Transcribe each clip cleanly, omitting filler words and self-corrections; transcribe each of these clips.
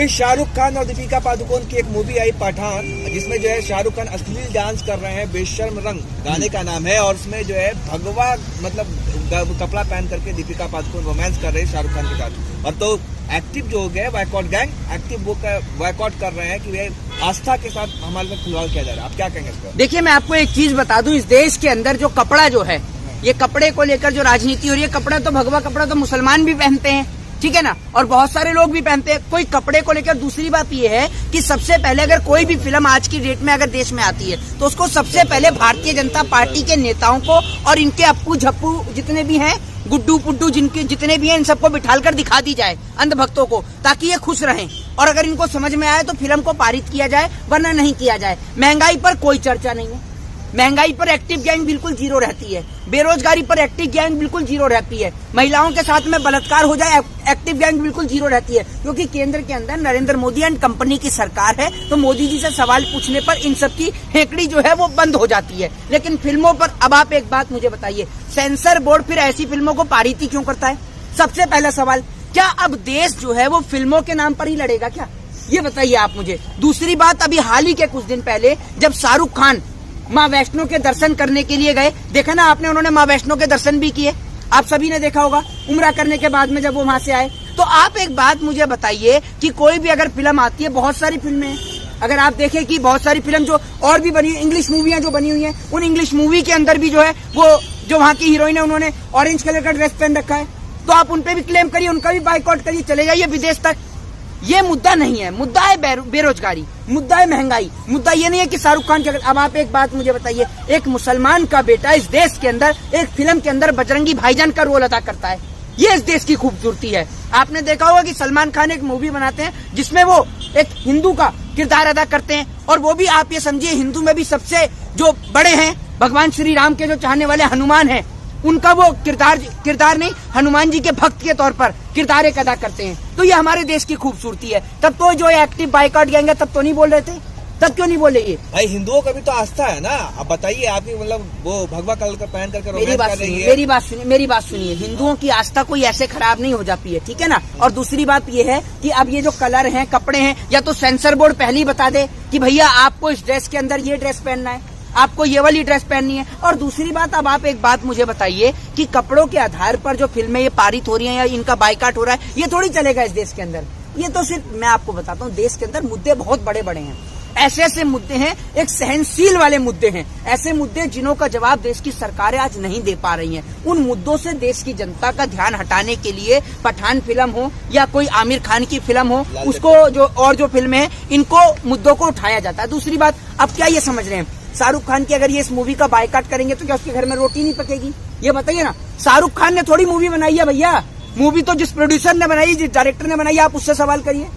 शाहरुख खान और दीपिका पादुकोण की एक मूवी आई पठान, जिसमें जो है शाहरुख खान अश्लील डांस कर रहे हैं, बेशर्म रंग गाने का नाम है, और उसमें जो है भगवा मतलब कपड़ा पहन करके दीपिका पादुकोण रोमांस कर रहे हैं शाहरुख खान के साथ। और तो एक्टिव जो हो गया बाइकआउट गैंग एक्टिव वो बाइकआउट कर रहे हैं कि वे आस्था के साथ हमारे साथ खिलवाड़ किया जा रहा है। आप क्या कहेंगे इस पर? देखिए, मैं आपको एक चीज बता दूं, इस देश के अंदर जो कपड़ा जो है, ये कपड़े को लेकर जो राजनीति हो रही है, कपड़ा तो भगवा कपड़ा तो मुसलमान भी पहनते हैं, ठीक है ना, और बहुत सारे लोग भी पहनते हैं, कोई कपड़े को लेकर। दूसरी बात ये है कि सबसे पहले अगर कोई भी फिल्म आज की डेट में अगर देश में आती है तो उसको सबसे पहले भारतीय जनता पार्टी के नेताओं को और इनके अप्पू झप्पू जितने भी हैं, गुड्डू पुड्डू जिनके जितने भी हैं, इन सबको बिठालकर दिखा दी जाए अंधभक्तों को, ताकि ये खुश रहें। और अगर इनको समझ में आए तो फिल्म को पारित किया जाए, वरना नहीं किया जाए। महंगाई पर कोई चर्चा नहीं है, महंगाई पर एक्टिव गैंग बिल्कुल जीरो रहती है, बेरोजगारी पर एक्टिव गैंग बिल्कुल जीरो रहती है, महिलाओं के साथ में बलात्कार हो जाए एक्टिव गैंग बिल्कुल जीरो रहती है, क्योंकि केंद्र के अंदर नरेंद्र मोदी एंड कंपनी की सरकार है। तो मोदी जी से सवाल पूछने पर इन सब की हेकड़ी जो है वो बंद हो जाती है। लेकिन फिल्मों पर अब आप एक बात मुझे बताइए, सेंसर बोर्ड फिर ऐसी फिल्मों को पारित क्यों करता है? सबसे पहला सवाल, क्या अब देश जो है वो फिल्मों के नाम पर ही लड़ेगा क्या? ये बताइए आप मुझे। दूसरी बात, अभी हाल ही के कुछ दिन पहले जब शाहरुख खान माँ वैष्णो के दर्शन करने के लिए गए, देखा ना आपने, उन्होंने माँ वैष्णो के दर्शन भी किए, आप सभी ने देखा होगा, उम्रा करने के बाद में जब वो वहां से आए। तो आप एक बात मुझे बताइए कि कोई भी अगर फिल्म आती है, बहुत सारी फिल्में हैं, अगर आप देखें कि बहुत सारी फिल्म जो और भी बनी, इंग्लिश मूवियां जो बनी हुई हैं, उन इंग्लिश मूवी के अंदर भी जो है वो जो वहाँ की हीरोइन है उन्होंने ऑरेंज कलर का ड्रेस पहन रखा है, तो आप उनपे भी क्लेम करिए, उनका भी बाइकआउट करिए, चले जाइए विदेश तक। ये मुद्दा नहीं है, मुद्दा है बेरोजगारी, मुद्दा है महंगाई, मुद्दा ये नहीं है कि शाहरुख खान के। अब आप एक बात मुझे बताइए, एक मुसलमान का बेटा इस देश के अंदर एक फिल्म के अंदर बजरंगी भाईजान का रोल अदा करता है, ये इस देश की खूबसूरती है। आपने देखा होगा कि सलमान खान एक मूवी बनाते हैं जिसमें वो एक हिंदू का किरदार अदा करते हैं, और वो भी आप ये समझिए हिंदू में भी सबसे जो बड़े हैं, भगवान श्री राम के जो चाहने वाले हनुमान हैं, उनका वो किरदार नहीं, हनुमान जी के भक्त के तौर पर किरदार एक अदा करते हैं। तो ये हमारे देश की खूबसूरती है। तब तो जो एक्टिव बाइकआउट गैंग है तब तो नहीं बोल रहे थे, तब क्यों नहीं बोले? ये भाई हिंदुओं का भी तो आस्था है ना। अब बताइए, आपकी मतलब वो भगवा कलर का पहन करके मेरी बात सुनिए, हिंदुओं की आस्था कोई ऐसे खराब नहीं हो जाती है, ठीक है ना। और दूसरी बात ये है कि अब ये जो कलर हैं, कपड़े हैं, या तो सेंसर बोर्ड पहले ही बता दे कि भैया आपको इस ड्रेस के अंदर ये ड्रेस पहनना है, आपको ये वाली ड्रेस पहननी है। और दूसरी बात, अब आप एक बात मुझे बताइए कि कपड़ों के आधार पर जो फिल्में ये पारित हो रही हैं या इनका बाइकआउट हो रहा है, ये थोड़ी चलेगा इस देश के अंदर। ये तो सिर्फ मैं आपको बताता हूँ, देश के अंदर मुद्दे बहुत बड़े बड़े हैं, ऐसे ऐसे मुद्दे हैं, एक सहनशील वाले मुद्दे हैं, ऐसे मुद्दे जिन्हों का जवाब देश की सरकारें आज नहीं दे पा रही हैं। उन मुद्दों से देश की जनता का ध्यान हटाने के लिए पठान फिल्म हो या कोई आमिर खान की फिल्म हो, उसको जो और जो फिल्में हैं, इनको मुद्दों को उठाया जाता है। दूसरी बात, अब क्या ये समझ रहे हैं, शाहरुख खान की अगर ये इस मूवी का बाइकआउट करेंगे तो क्या उसके घर में रोटी नहीं पकेगी? ये बताइए ना। शाहरुख खान ने थोड़ी मूवी बनाई है भैया, मूवी तो जिस प्रोड्यूसर ने बनाई, जिस डायरेक्टर ने बनाई, आप उससे सवाल करिए।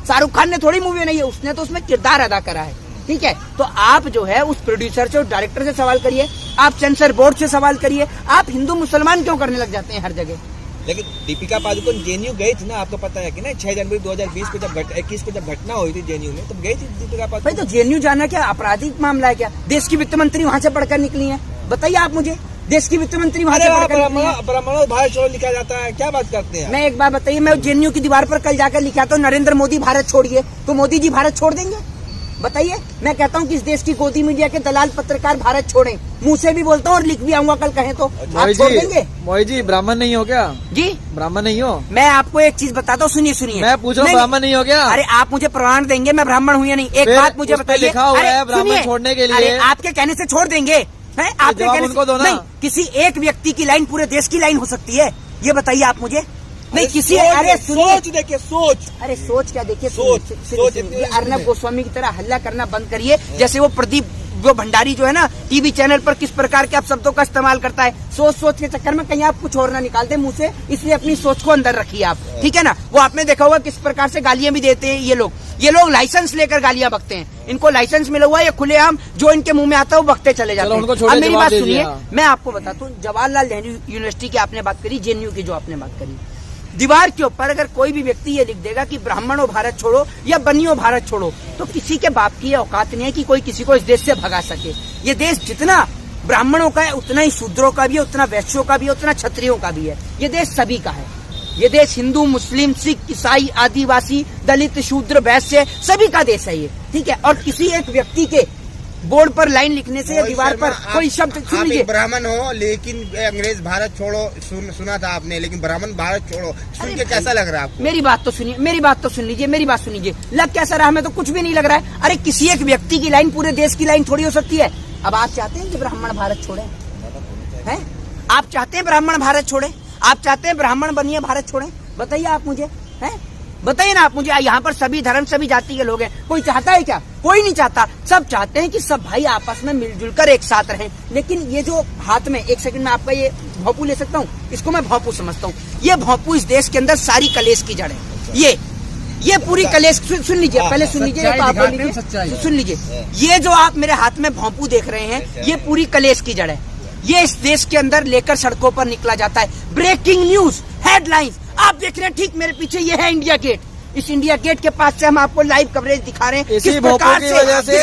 शाहरुख खान ने थोड़ी मूवी बनाई है, उसने तो उसमें किरदार अदा करा है, ठीक है। तो आप जो है उस प्रोड्यूसर से, उस डायरेक्टर से सवाल करिए, आप सेंसर बोर्ड से सवाल करिए। आप हिंदू मुसलमान क्यों करने लग जाते हैं हर जगह? लेकिन दीपिका पादुकोण जेएनयू गई थी ना, आपको पता है कि ना, 6 जनवरी 2021 को जब 21 को जब घटना हुई थी जेएनयू में, तब गई थी दीपिका पादुकोण। भाई तो जेएनयू जाना क्या आपराधिक मामला है क्या? देश की वित्त मंत्री वहाँ से पढ़कर निकली है, बताइए आप मुझे, देश की वित्त मंत्री वहाँ से ब्राह्मणों भारत छोड़ो लिखा जाता है, क्या बात करते हैं? मैं एक बात बताइए, मैं जेएनयू की दीवार पर कल जाकर लिखा तो नरेंद्र मोदी भारत छोड़िए, तो मोदी जी भारत छोड़ देंगे? बताइए। मैं कहता हूँ कि इस देश की गोदी मीडिया के दलाल पत्रकार भारत छोड़ें, मुंह से भी बोलता हूँ और लिख भी आऊंगा कल कहें तो। आप छोड़ देंगे? मोदी जी ब्राह्मण नहीं हो क्या? जी ब्राह्मण नहीं हो? मैं आपको एक चीज बताता हूँ, सुनिए। मैं पूछ रहा हूँ, ब्राह्मण नहीं हो क्या? अरे आप मुझे प्रमाण देंगे मैं ब्राह्मण हूँ या नहीं? एक बात मुझे बताइए, लिखा हुआ है ब्राह्मण छोड़ने के लिए। अरे आपके कहने से छोड़ देंगे? आपके कहने से नहीं, किसी एक व्यक्ति की लाइन पूरे देश की लाइन हो सकती है? ये बताइए आप मुझे। नहीं किसी, अरे सोच देखिए, सोच, अरे सोच क्या देखिए, सोच अर्नब गोस्वामी की तरह हल्ला करना बंद करिए। जैसे वो प्रदीप वो भंडारी जो है ना, टीवी चैनल पर किस प्रकार के आप शब्दों का इस्तेमाल करता है, सोच के चक्कर में कहीं आप कुछ और ना निकाल दे मुंह से, इसलिए अपनी सोच को अंदर रखिए आप, ठीक है ना। वो आपने देखा होगा किस प्रकार से गालियां भी देते हैं ये लोग लाइसेंस लेकर गालियां बकते हैं, इनको लाइसेंस मिला हुआ है, ये खुलेआम जो इनके मुंह में आता है वो बकते चले जाते हैं। अब मेरी बात सुनिए, मैं आपको बताता हूँ, जवाहरलाल नेहरू यूनिवर्सिटी की आपने बात करी, जेएनयू की जो आपने बात करी, दीवार के ऊपर अगर कोई भी व्यक्ति ये लिख देगा कि ब्राह्मणों भारत छोड़ो या बनियो भारत छोड़ो, तो किसी के बाप की ये औकात नहीं है कि कोई किसी को इस देश से भगा सके। ये देश जितना ब्राह्मणों का है उतना ही शूद्रों का भी है, उतना वैश्यों का भी है, उतना क्षत्रियों का भी है। ये देश सभी का है। ये देश हिंदू, मुस्लिम, सिख, ईसाई, आदिवासी, दलित, शूद्र, वैश्य सभी का देश है ये, ठीक है। और किसी एक व्यक्ति के बोर्ड पर लाइन लिखने से या दीवार पर कोई शब्द, सुन लीजिए, ब्राह्मण हो लेकिन अंग्रेज भारत छोड़ो सुना था आपने, लेकिन ब्राह्मण भारत छोड़ो सुन के कैसा लग रहा है आपको? मेरी बात तो सुनिए, मेरी बात तो सुन लीजिए, मेरी बात सुन लीजिए। लग कैसा रहा, हमें तो कुछ भी नहीं लग रहा है। अरे किसी एक व्यक्ति की लाइन पूरे देश की लाइन थोड़ी हो सकती है। अब आप चाहते हैं कि ब्राह्मण भारत छोड़े हैं? आप चाहते हैं ब्राह्मण भारत छोड़े? आप चाहते हैं ब्राह्मण बनिए भारत छोड़े? बताइए आप मुझे, हैं? बताइए ना आप मुझे। यहाँ पर सभी धर्म, सभी जाति के लोग हैं, कोई चाहता है क्या? कोई नहीं चाहता। सब चाहते हैं कि सब भाई आपस में मिलजुल कर एक साथ रहें। लेकिन ये जो हाथ में, एक सेकंड में आपका ये भोंपू ले सकता हूँ, इसको मैं भोंपू समझता हूँ। ये भोंपू इस देश के अंदर सारी कलेश की जड़ है। ये पूरी कलेश, सुन लीजिए, पहले सुन लीजिए, तो आप बोल लीजिए, सुन लीजिए। ये जो आप मेरे हाथ में भोंपू देख रहे हैं, ये पूरी कलेश की जड़ है। ये इस देश के अंदर लेकर सड़कों पर निकला जाता है। ब्रेकिंग न्यूज, हेडलाइंस आप देख रहे हैं, ठीक मेरे पीछे ये है इंडिया गेट। इस इंडिया गेट के पास से हम आपको लाइव कवरेज दिखा रहे हैं। इसी भोंपू की वजह से,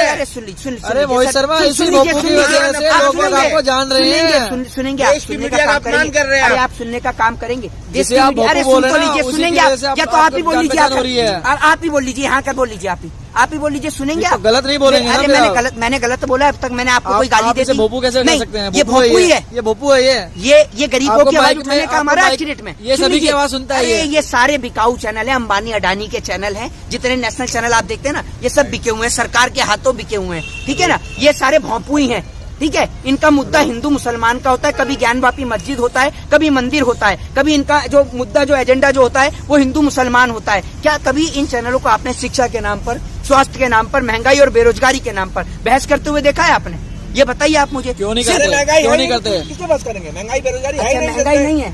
अरे सुन लीजिए, अरे मोहित शर्मा, इसी भोंपू की वजह से लोग आपको जान रहे हैं। सुनेंगे, आप सुनने का काम करेंगे। अरे आप सुनने का काम करेंगे। जिसे आप भोंपू बोल रहे हैं, सुनेंगे आप, या तो आप ही बोल लीजिए, आप ही बोल लीजिए, यहाँ का बोल लीजिए, आप ही बोल लीजिए, सुनेंगे आप? गलत नहीं बोलेंगे। अरे मैंने गलत बोला? अब तक मैंने आपको कोई गाली दे दी? भोंपू कैसे कर सकते हैं? ये भोंपू ही है, ये भोंपू है। ये गरीबों की आवाज उठाने का हमारा आज की डेट में, ये सभी की आवाज सुनता है। ये सारे बिकाऊ चैनल है, अंबानी अडानी के चैनल हैं। जितने नेशनल चैनल आप देखते हैं ना, ये सब बिके हुए हैं, सरकार के हाथों बिके हुए हैं, ठीक है ना। ये सारे भोंपू ही हैं, ठीक है। इनका मुद्दा हिंदू मुसलमान का होता है, कभी ज्ञानवापी मस्जिद होता है, कभी मंदिर होता है, कभी इनका जो मुद्दा, जो एजेंडा जो होता है वो हिंदू मुसलमान होता है। क्या कभी इन चैनलों को आपने शिक्षा के नाम पर, स्वास्थ्य के नाम पर, महंगाई और बेरोजगारी के नाम पर बहस करते हुए देखा है आपने? ये बताइए आप मुझे। क्यों नहीं करते? क्यों नहीं करते? किसको बस करेंगे? महंगाई बेरोजगारी है नहीं, महंगाई नहीं है,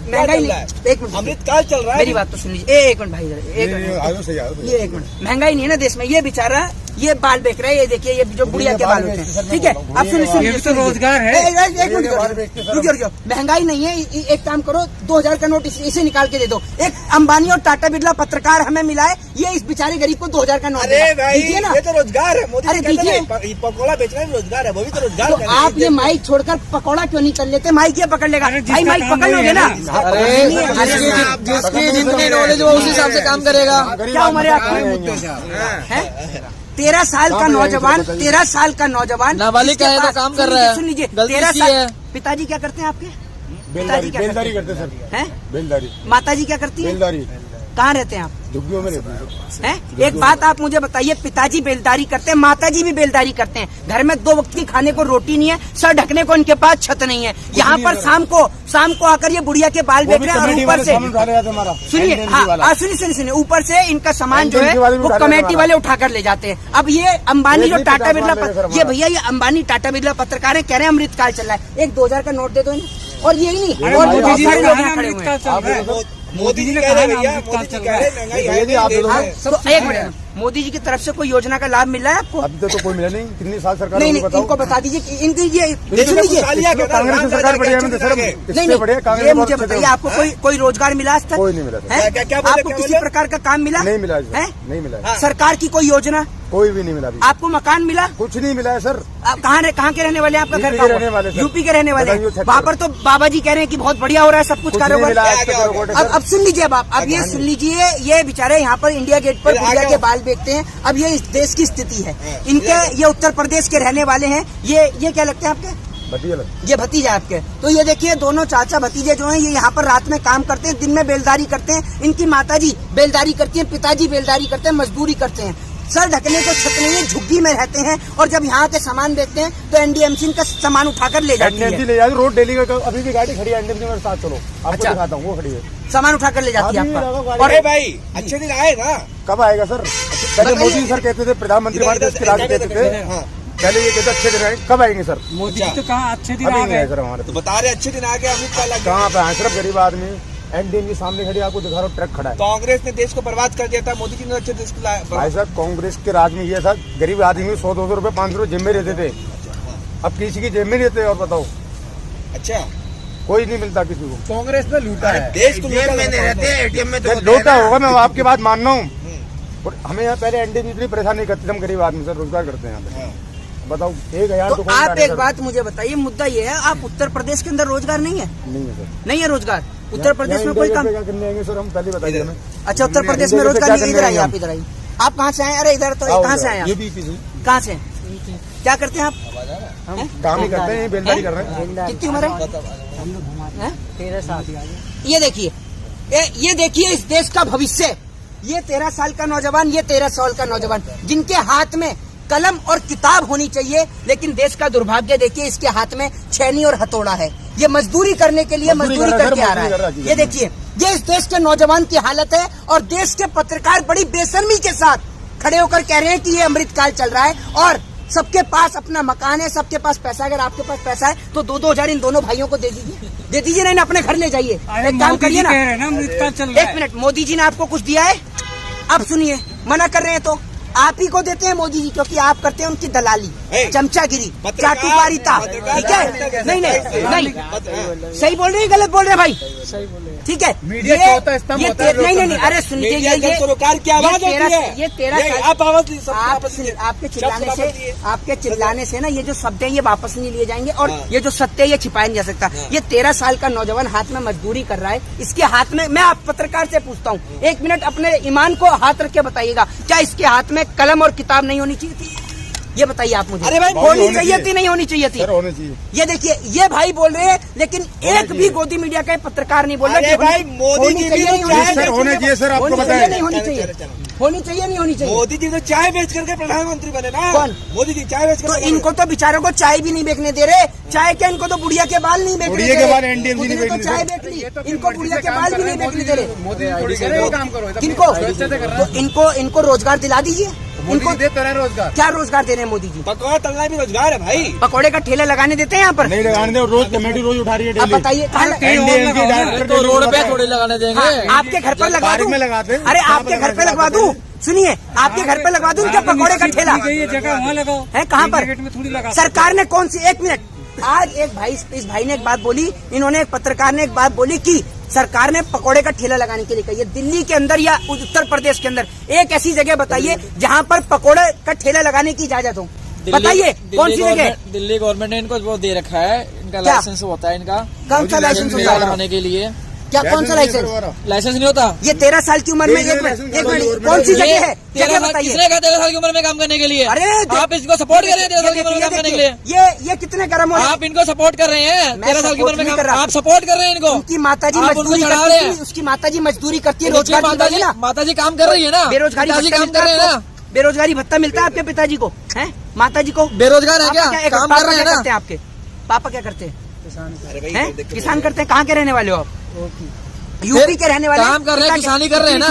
महंगाई नहीं। एक मिनट, अमृतकाल चल रहा है। मेरी बात तो सुन लीजिए, एक मिनट भाई, एक मिनट। महंगाई नहीं है ना देश में। ये बेचारा ये बाल बेच रहा है, ये देखिए, ये जो बुढ़िया के बाल होते हैं, ठीक है। अब सुनिए, रोजगार है। एक मिनट रुकिए। महंगाई नहीं है, एक काम करो, 2000 का नोट इसे निकाल के दे दो। एक अंबानी और टाटा बिरला पत्रकार हमें मिला है, ये इस बेचारे गरीब को 2000 का नोट दीजिए ना। ये तो रोजगार है। मोदी अरे दीजिए, पकौड़ा बेचना भी रोजगार है, वो भी तो रोजगार तो आप ये माइक छोड़कर पकौड़ा क्यों नहीं कर लेते? माइक ये पकड़ लेगा भाई, माइक पकड़ लोगे ना। अरे जिसकी जितनी नॉलेज वो उसी हिसाब से काम करेगा। क्या उम्र है आपकी? 13 साल का नौजवान, 13 साल का नौजवान नाबालिग है तो काम कर रहा है। सुन लीजिए, गलती 13 सी साल। है। पिताजी क्या करते हैं आपके? बेलदारी करते सर, हैं? बेलदारी। माताजी क्या करती है? बेलदारी। कहाँ रहते हैं आप? झुग्गियों में रहते हैं। हैं? एक बात आप मुझे बताइए, पिताजी बेलदारी करते हैं, माताजी भी बेलदारी करते हैं, घर में 2 वक्त की खाने को रोटी नहीं है, सर ढकने को इनके पास छत नहीं है। यहाँ पर शाम को आकर ये बुढ़िया के बाल बेच रहे हैं, और ऊपर से सुनिए, हाँ सुनिए, ऊपर से इनका सामान जो है वो कमेटी वाले उठा कर ले जाते हैं। अब ये अंबानी जो टाटा बिरला, ये भैया ये अंबानी टाटा बिरला पत्रकार है, कह रहे हैं अमृतकाल चल रहा है, एक 2000 का नोट दे दो इन्हें। और यही नहीं, और बहुत सारे लोग यहाँ खड़े हुए हैं। मोदी जी कह रहे हैं भैया, मोदी जी कह रहे हैं महंगाई है नहीं। तो एक मिनट, मोदी जी की तरफ से कोई योजना का लाभ मिल रहा है आपको? अभी तो कोई मिला नहीं। कितनी साल सरकार? नहीं, इनको बता दीजिए कि इनकी ये कांग्रेस की सरकार बढ़िया में सर, इससे बढ़िया कांग्रेस। मुझे बताइए, आपको कोई रोजगार मिला आज तक? कोई नहीं मिला। आपको किसी प्रकार का काम मिला? नहीं मिला, नहीं मिला। सरकार की कोई योजना? कोई भी नहीं मिला। आपको मकान मिला? कुछ नहीं मिला है सर। आप कहाँ के रहने वाले हैं? आपका घर यूपी के रहने वाले सर। यूपी के रहने वाले हैं। वहाँ पर तो बाबा जी कह रहे हैं कि बहुत बढ़िया हो रहा है सब कुछ कारोबार। अब सुन लीजिए, अब आप ये सुन लीजिए, ये बेचारे यहाँ पर इंडिया गेट पर बुढ़िया के बाल बेचते हैं। अब ये इस देश की स्थिति है इनके, ये उत्तर प्रदेश के रहने वाले हैं। ये क्या लगते हैं आपके? ये भतीजा आपके। तो ये देखिए, दोनों चाचा भतीजे जो हैं, ये यहाँ पर रात में काम करते हैं, दिन में बेलदारी करते हैं। इनकी माताजी बेलदारी करती है, पिताजी बेलदारी करते हैं, मजदूरी करते हैं, सर ढकने को छत नहीं है, झुग्गी में रहते हैं। और जब यहाँ के सामान बेचते हैं तो एनडीएमसी का सामान उठाकर ले जाती है। रोड डेली का अभी भी गाड़ी खड़ी है एनडीएमसी में, साथ चलो आपको दिखाता हूँ, वो खड़ी है, सामान उठाकर ले जाती है आपका। और भाई अच्छे दिन आए ना, कब आएगा सर? पहले मोदी सर कहते थे, प्रधानमंत्री कहते थे, पहले ये कहते अच्छे दिन आए, कब आएंगे सर? मोदी जी तो कहाँ अच्छे दिन आ गए सर हमारे? तो बता रहे अच्छे दिन आ गए, अमृतकाल कहाँ पे आए? सिर्फ गरीब आदमी एनडीएमसी सामने खड़ी, आपको दिखा रहा, ट्रक खड़ा है। कांग्रेस ने देश को बर्बाद कर दिया था, मोदी जी ने अच्छे देश को भाई साहब, कांग्रेस के राज में ये था, गरीब आदमी 100-200 रुपए 500 जेब में रहते थे। अब किसी की जेब में रहते और बताओ, अच्छा कोई नहीं मिलता किसी को। कांग्रेस ने लूटा है देश को, जेब में नहीं रहते, एटीएम में तो लूटा होगा, मैं आपकी बात मान रहा हूँ। हमें यहाँ पहले एनडीएमसी इतनी परेशान नहीं करते, हम गरीब आदमी सर रोजगार करते हैं यहाँ पे। बताओ 1000 तो आप एक बात मुझे बताइए, मुद्दा ये है, आप उत्तर प्रदेश के अंदर रोजगार नहीं है? नहीं है सर, नहीं है रोजगार उत्तर प्रदेश में कोई काम? क्या करने आएंगे सर, हम पहले बताइए हमें। अच्छा, उत्तर प्रदेश में रोजगार नहीं, इधर आइए आप, इधर आइए। आप कहाँ से आए? अरे इधर तो कहाँ से आए आप? ये बीपी से कहाँ से? क्या करते हैं आप? काम ही करते हैं, बेलदारी कर रहे हैं। कितनी उम्र है? 13 साल। ये देखिए, ये देखिए इस देश का भविष्य, ये 13 साल का नौजवान, ये 13 साल का नौजवान जिनके हाथ में कलम और किताब होनी चाहिए, लेकिन देश का दुर्भाग्य देखिए, इसके हाथ में छेनी और हथौड़ा है। ये मजदूरी करने के लिए मजदूरी करके आ रहा है। ये देखिए, ये इस देश के नौजवान की हालत है, और देश के पत्रकार बड़ी बेशर्मी के साथ खड़े होकर कह रहे हैं कि ये अमृतकाल चल रहा है और सबके पास अपना मकान है, सबके पास पैसा। अगर आपके पास पैसा है तो 2-2 हजार इन दोनों भाइयों को दे दीजिए ना, अपने घर ले जाइए। एक काम करिए ना, एक मिनट, मोदी जी ने आपको कुछ दिया है? आप सुनिए, मना कर रहे हैं तो आप ही को देते हैं मोदी जी, क्योंकि आप करते हैं उनकी दलाली, चमचागिरी, चाटुकारिता, ठीक है? नहीं, सही बोल रहे हैं, गलत बोल रहे हैं भाई? सही बोल रहे हैं, ठीक है। मीडिया चौथा स्तंभ होता है। नहीं, अरे सुनिए, ये सरकार की आवाज होती है। ये 13 आप आवाज आपके चिल्लाने से ना ये जो शब्द है ये वापस नहीं लिए जाएंगे, और ये जो सत्य है ये छिपाया नहीं जा सकता। ये 13 साल का नौजवान हाथ में मजदूरी कर रहा है, इसके हाथ में, मैं आप पत्रकार से पूछता हूँ, 1 मिनट अपने ईमान को हाथ रख के बताइएगा, क्या इसके हाथ में कलम और किताब नहीं होनी चाहिए थी? ये बताइए आप मुझे। अरे भाई, होनी चाहिए थी, नहीं होनी चाहिए थी? होनी चाहिए। ये देखिए, ये भाई बोल रहे हैं, लेकिन एक भी गोदी मीडिया का पत्रकार नहीं बोल रहे। भाई, मोदी जी भी नहीं होनी चाहिए, होने चाहिए सर, आपको बताया नहीं होनी चाहिए, होनी चाहिए नहीं होनी चाहिए? मोदी जी तो चाय बेच करके प्रधानमंत्री बने ना। कौन? मोदी जी चाय बेच तो कर। इनको तो बेचारों को चाय भी नहीं बेचने दे रहे। चाय क्या, इनको तो बुढ़िया के बाल नहीं बेचने दे रहे। NDMC नहीं तो चाय बेच ली, इनको बुढ़िया के बाल भी नहीं बेचने दे रहे। काम करो किनको? इनको रोजगार दिला दीजिए। इनको देते रहे रोजगार। क्या रोजगार दे रहे हैं मोदी जी? पकौड़ा तलना भी रोजगार है भाई। पकौड़े का ठेला लगाने देते हैं यहाँ पर? नहीं लगाने दे, रोज कमेटी रोज उठा रही है। आप बताइए, तो रोड पे थोड़ी लगाने देंगे। आपके घर पर लगा दूं? में लगाते हैं। अरे आपके घर पे लगवा दूं? सुनिए, आपके घर पे लगवा दूं क्या पकौड़े का ठेला? ये जगह वहाँ लगाओ है कहाँ पर? में थोड़ी लगा। सरकार ने कौन सी, 1 मिनट, आज एक भाई, इस भाई ने एक बात बोली, इन्होंने एक पत्रकार ने एक बात बोली कि सरकार ने पकौड़े का ठेला लगाने के लिए कही है। दिल्ली के अंदर या उत्तर प्रदेश के अंदर एक ऐसी जगह बताइए जहाँ पर पकौड़े का ठेला लगाने की इजाजत हो, बताइए कौन सी जगह? दिल्ली गवर्नमेंट ने इनको वो दे रखा है, इनका लाइसेंस होता है, इनका कौन सा लाइसेंस होता है लगाने के लिए? क्या, कौन सा लाइसेंस? लाइसेंस नहीं होता। ये 13 साल की उम्र में, एक मिनट, कौन सी जगह है? जगह बताइए। किसने कहा 13 साल की उम्र में काम करने के लिए? अरे आप इसको सपोर्ट कर रहे हैं 13 साल की उम्र में काम करने के लिए? ये कितने गर्म हो? आप इनको सपोर्ट कर रहे हैं 13 साल की उम्र में काम, आप सपोर्ट कर रहे हैं इनको। उनकी माताजी आप उनको मजदूरी चढ़ा करती रहे है, हैं। उसकी माताजी मजदूरी करती है, रोजगार मिलता है ना? माताजी काम कर रही है ना, बेरोजगारी पिताजी भत्ता काम कर रहे हैं मिलता है ना? आपको? बेरोजगारी भत्ता मिलता है आपके पिताजी को? है माताजी को? बेरोजगार है क्या? काम कर रहे हैं ना? करते हैं आपके पापा? क्या करते हैं? अरे हैं? भाई, किसान करते हैं। कहाँ के रहने वाले हो आप? यूपी के रहने वाले? काम कर रहे हैं, किसानी कर रहे हैं ना?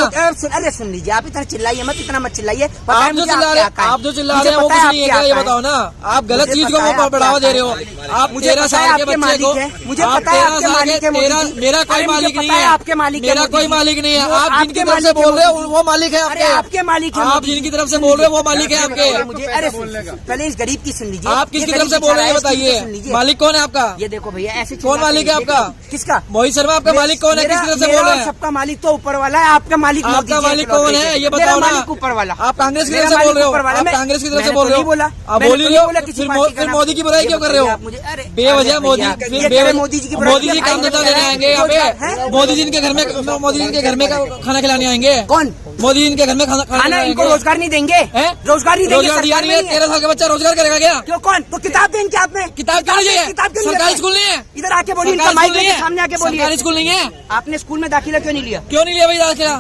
अरे सुन लीजिए, आप इतना चिल्लाइए मत, इतना मत चिल्लाइए। आप जो चिल्ला रहे हैं, आप जो चिल्ला रहे हैं वो कुछ नहीं है क्या? ये बताओ ना, आप गलत चीज को वो बढ़ावा दे रहे हो। आप 13 साल के बच्चे को, मुझे पता है आपके मालिक है मोदी जी। मेरा कोई मालिक नहीं है, आपके मालिक है, मेरा कोई मालिक नहीं है। आप जिनकी तरफ से बोल रहे हो वो मालिक है अरे आपके मालिक है। आप जिनकी तरफ से बोल रहे हो वो मालिक है आपके। मुझे अरे पहले इस गरीब की सुन लीजिए। आप किसकी तरफ से बोल रहे हैं बताइए, मालिक कौन है आपका? ये देखो भैया, ऐसे कौन मालिक है आपका? किसका? मोहित शर्मा आपका मालिक कौन है? किसकी तरफ से बोल रहे हैं? सबका मालिक तो ऊपर वाला है, आपका मालिक आपका मालिक कौन है ये बताओ ना। ऊपर वाला। आप कांग्रेस की तरफ से बोल रहे हो, आप कांग्रेस की तरफ से बोल रहे हो, आप बोल रही हो, फिर मोदी की बुराई क्यों कर रहे हो? बेवजह मोदी जी काम धंधा देने आएंगे यहाँ पे? मोदी जी के घर में खाना खिलाने आएंगे? कौन? मोदी जी के घर में खाना इनको रोजगार नहीं देंगे? रोजगार नहीं देंगे? रोजगार दिया नहीं है? 13 साल का बच्चा रोजगार करेगा क्या? क्यों? कौन? तो किताब दें क्या आपने? किताब क्यों नहीं है? किताब क्यों नहीं? सरकारी स्कूल नहीं है? इधर आके बोलिए, इनका माइक लेके सामने आके बोलिए। सरकारी स्कूल नहीं है? आपने स्कूल में दाखिला क्यों नहीं लिया? क्यों नहीं लिया भाई दाखिला?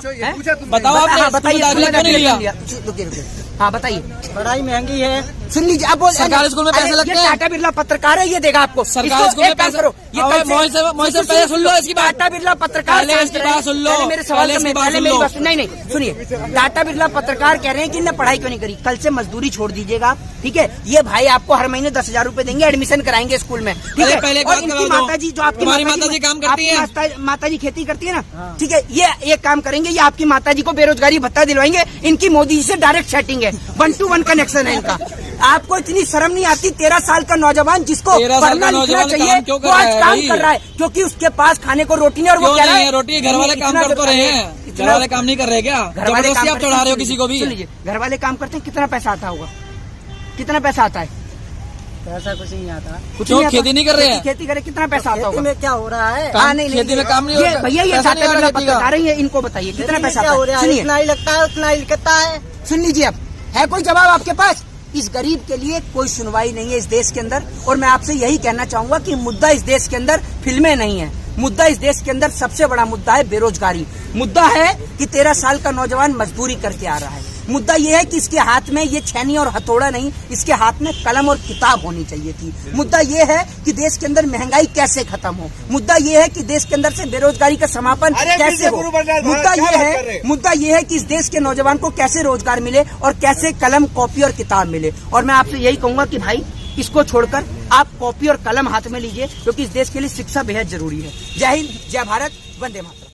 बताओ आपने बताइए, दाखिला क्यों नहीं लिया? रुकिए, हाँ बताइए। पढ़ाई महंगी है, सुन लीजिए, आप बोल सरकारी स्कूल में पैसे लगते हैं। टाटा बिरला पत्रकार है, ये देगा आपको। सरकारी स्कूल में पैसे करो। ये मोहित से पहले सुन लो इसकी बात। टाटा बिरला पत्रकार पहले इसकी बात सुन लो, मेरे सवाल पहले पहले मेरी बात नहीं सुनिए। टाटा बिरला पत्रकार कह रहे हैं कि इन्हें पढ़ाई क्यों नहीं करी? कल से मजदूरी छोड़ दीजिएगा, ठीक है? ये भाई आपको हर महीने 10,000 रूपये देंगे, एडमिशन कराएंगे स्कूल में, ठीक है? पहले और इनकी माताजी, जो आपकी माताजी काम करती है, माताजी खेती करती है ना, ठीक है? ये एक काम करेंगे, ये आपकी माताजी को बेरोजगारी भत्ता दिलवाएंगे। इनकी मोदी जी से डायरेक्ट सेटिंग है, 1 to 1 कनेक्शन है इनका। आपको इतनी शर्म नहीं आती? 13 साल का नौजवान जिसको पढ़ना लिखना चाहिए वो आज काम कर रहा है, क्योंकि उसके पास खाने को रोटी नहीं, और वो कह रहा है रोटी। घर वाले काम कर तो रहे हैं, घर वाले काम नहीं कर रहे क्या? जबरदस्ती आप चढ़ा रहे हो किसी को भी? सुन लीजिए, घर वाले काम करते हैं, कितना पैसा आता होगा? कितना पैसा आता है? पैसा कुछ नहीं आता। कुछ क्यों नहीं आता? खेती नहीं कर रहे हैं? खेती करे कितना पैसा आता खेती होगा? में क्या हो रहा है? खेती में काम नहीं हो रहा। भैया ये पैसा चाहते नहीं आ रहा खेती का। बता रही है, इनको बताइए कितना खेती में पैसा क्या आता हो है? रहा है? सुनिए, इतना ही लगता है, उतना ही लिखता है। सुन लीजिए, अब है कोई जवाब आपके पास? इस गरीब के लिए कोई सुनवाई नहीं है इस देश के अंदर। और मैं आपसे यही कहना चाहूंगा कि मुद्दा इस देश के अंदर फिल्में नहीं है, मुद्दा इस देश के अंदर सबसे बड़ा मुद्दा है बेरोजगारी। मुद्दा है कि 13 साल का नौजवान मजदूरी करके आ रहा है। मुद्दा ये है कि इसके हाथ में ये छैनी और हथौड़ा नहीं, इसके हाथ में कलम और किताब होनी चाहिए थी। मुद्दा ये है कि देश के अंदर महंगाई कैसे खत्म हो। मुद्दा ये है कि देश के अंदर से बेरोजगारी का समापन कैसे हो। मुद्दा ये है कि इस देश के नौजवान को कैसे रोजगार मिले और कैसे कलम, कॉपी और किताब मिले। और मैं आपसे यही कहूंगा कि भाई इसको छोड़कर आप कॉपी और कलम हाथ में लीजिए, क्योंकि इस देश के लिए शिक्षा बेहद जरूरी है। जय हिंद, जय भारत, वंदे मातरम।